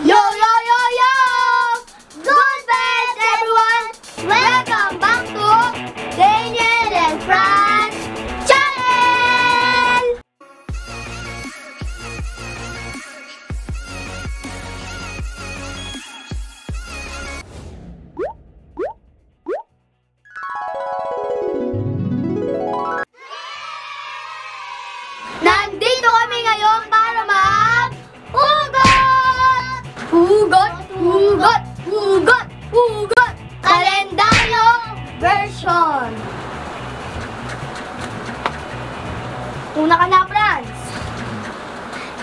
Yo, yo, yo, yo! Good friends, everyone! Welcome back to Daniel and Franz Channel! Nandito kami ngayon para mag-hugot! Hugot, hugot, hugot, hugot! Kalendaryo version! Una ka na, Franz!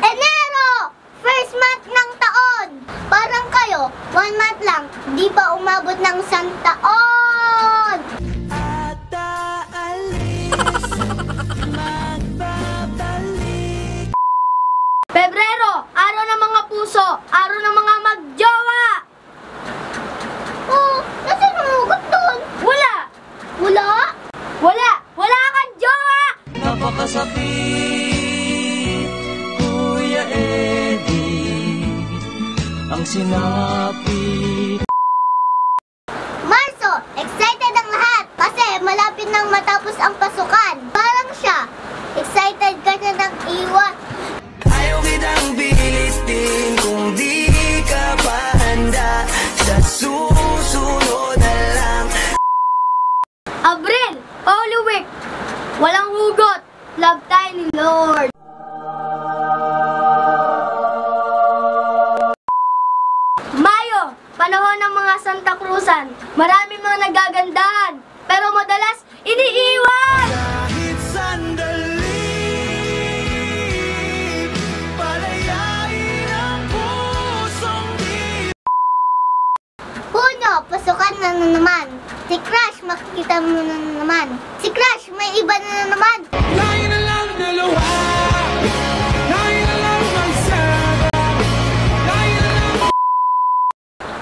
Enero! First month ng taon! Parang kayo, 1 month lang, di pa umabot ng 1 taon! Pebrero, araw ng mga puso, araw ng mga magjowa! Oh, nasaan ang hugot doon? Wala! Wala? Wala! Wala kang jowa! Napakasakit, Kuya Eddie, ang sinapit. Marso, excited ang lahat kasi malapit nang matapos ang pasukan. Parang siya, excited ka na ng iwan. Ayaw kitang bilitin kung di ka pa handa. Sa susunod na lang. Abril, Holy Week, walang hugot, love tayo ni Lord. Mayo, panahon ng mga Santa Cruzan, maraming mga nagagandahan, pero madalas iniiwan. Kahit sandali, palayain ang pusong di. Puno, pasukan na naman. Si Crush, makikita mo na naman. Si Crush, may iba na naman. Layo na lang dalawa, layo na lang magsama, layo na lang.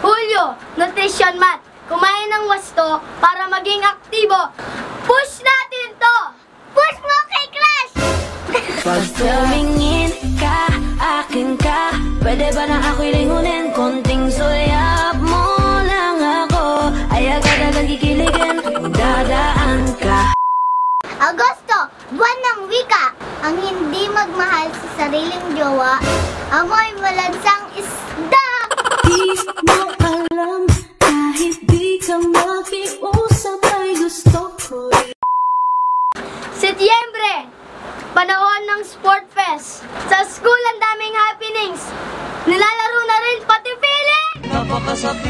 Hulyo, Nutrition Month. Kumain ng wasto para maging aktibo. Push natin to! Push mo kay Crush! Pag tumingin ka, akin ka, pwede ba na ako'y lingunin? Konting sulyap mo lang ako, ay agad-agad kikiligin, dadaan ka. Agosto, buwan ng wika. Ang hindi magmahal sa sariling jowa, amoy malansang isda. Di mo alam, kahit di ka makiusap ay gusto ko. Setyembre, panahon ng Sport Fest. Sa school ang daming happenings. Nilalaro na rin pati feeling. Napakasakit,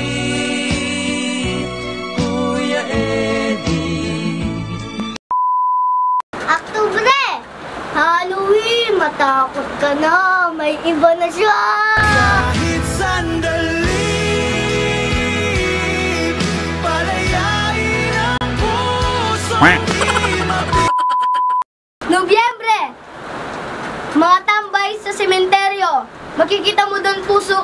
Kuya Eddie. Oktubre, Halloween, matakot ka na. May iba na siya. Kahit sandali, palayain ang pusong di mapit. Nobyembre, mga tambay sa sementeryo. Makikita mo doon puso